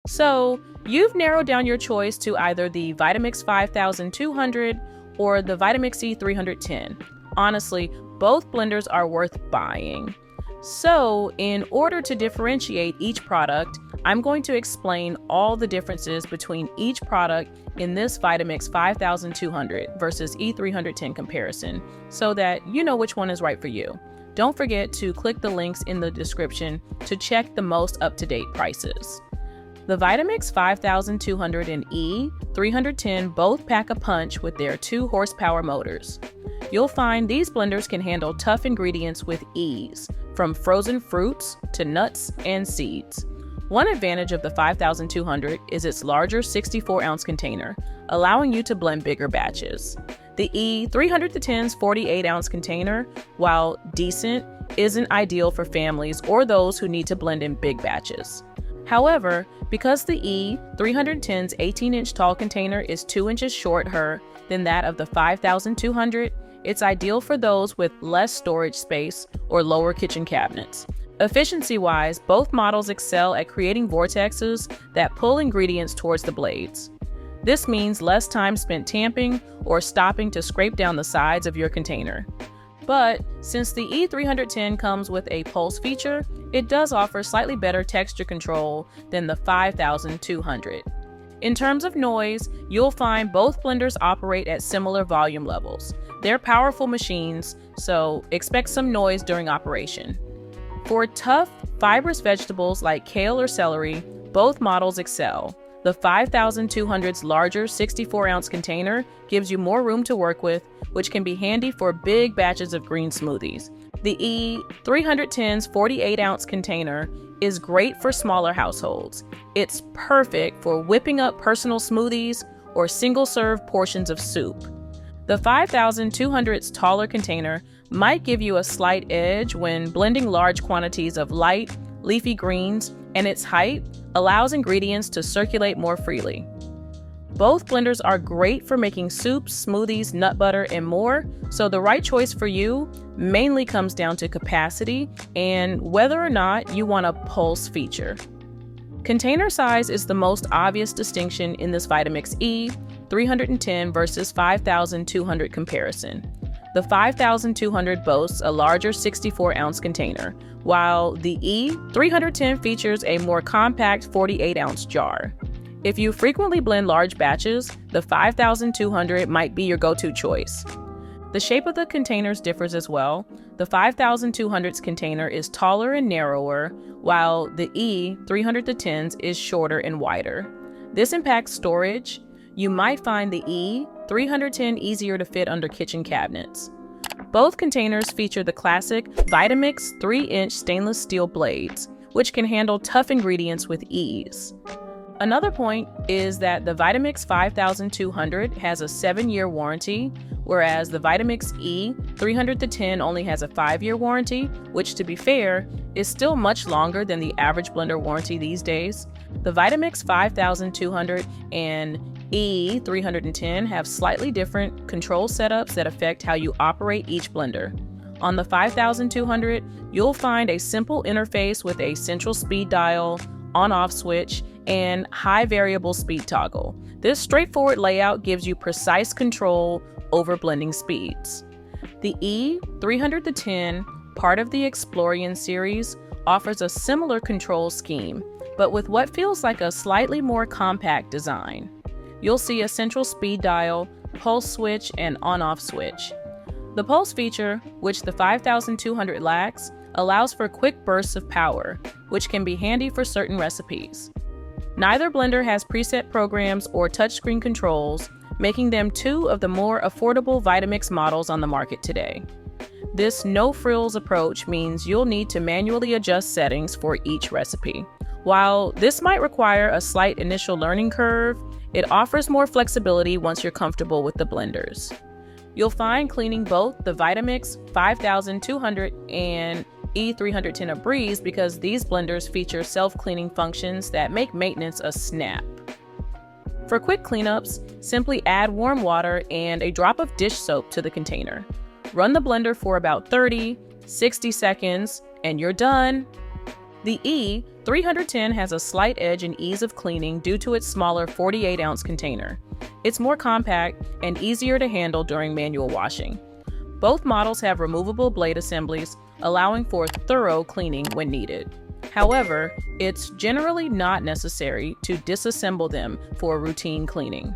So, you've narrowed down your choice to either the Vitamix 5200 or the Vitamix E310. Honestly, both blenders are worth buying. So, in order to differentiate each product, I'm going to explain all the differences between each product in this Vitamix 5200 versus E310 comparison so that you know which one is right for you. Don't forget to click the links in the description to check the most up-to-date prices. The Vitamix 5200 and E310 both pack a punch with their 2-horsepower motors. You'll find these blenders can handle tough ingredients with ease, from frozen fruits to nuts and seeds. One advantage of the 5200 is its larger 64-ounce container, allowing you to blend bigger batches. The E310's 48-ounce container, while decent, isn't ideal for families or those who need to blend in big batches. However, because the E310's 18-inch tall container is 2 inches shorter than that of the 5200, it's ideal for those with less storage space or lower kitchen cabinets. Efficiency-wise, both models excel at creating vortexes that pull ingredients towards the blades. This means less time spent tamping or stopping to scrape down the sides of your container. But since the E310 comes with a pulse feature, it does offer slightly better texture control than the 5200. In terms of noise, you'll find both blenders operate at similar volume levels. They're powerful machines, so expect some noise during operation. For tough, fibrous vegetables like kale or celery, both models excel. The 5200's larger 64-ounce container gives you more room to work with, which can be handy for big batches of green smoothies. The E310's 48-ounce container is great for smaller households. It's perfect for whipping up personal smoothies or single-serve portions of soup. The 5200's taller container might give you a slight edge when blending large quantities of light, leafy greens, and its height allows ingredients to circulate more freely. Both blenders are great for making soups, smoothies, nut butter, and more, so the right choice for you mainly comes down to capacity and whether or not you want a pulse feature. Container size is the most obvious distinction in this Vitamix E310 versus 5200 comparison. The 5200 boasts a larger 64-ounce container, while the E310 features a more compact 48-ounce jar. If you frequently blend large batches, the 5200 might be your go-to choice. The shape of the containers differs as well. The 5200's container is taller and narrower, while the E310's is shorter and wider. This impacts storage. You might find the E310 easier to fit under kitchen cabinets. Both containers feature the classic Vitamix 3-inch stainless steel blades, which can handle tough ingredients with ease. Another point is that the Vitamix 5200 has a 7-year warranty, whereas the Vitamix E310 only has a 5-year warranty, which, to be fair, is still much longer than the average blender warranty these days. The Vitamix 5200 and E310 have slightly different control setups that affect how you operate each blender. On the 5200, you'll find a simple interface with a central speed dial, on-off switch, and high variable speed toggle. This straightforward layout gives you precise control over blending speeds. The E310, part of the Explorian series, offers a similar control scheme, but with what feels like a slightly more compact design. You'll see a central speed dial, pulse switch, and on-off switch. The pulse feature, which the 5200 lacks, allows for quick bursts of power, which can be handy for certain recipes. Neither blender has preset programs or touchscreen controls, making them two of the more affordable Vitamix models on the market today. This no-frills approach means you'll need to manually adjust settings for each recipe. While this might require a slight initial learning curve, it offers more flexibility once you're comfortable with the blenders. You'll find cleaning both the Vitamix 5200 and E310 a breeze because these blenders feature self-cleaning functions that make maintenance a snap. For quick cleanups, simply add warm water and a drop of dish soap to the container. Run the blender for about 30-60 seconds, and you're done. The E310 has a slight edge in ease of cleaning due to its smaller 48-ounce container. It's more compact and easier to handle during manual washing. Both models have removable blade assemblies, allowing for thorough cleaning when needed. However, it's generally not necessary to disassemble them for routine cleaning.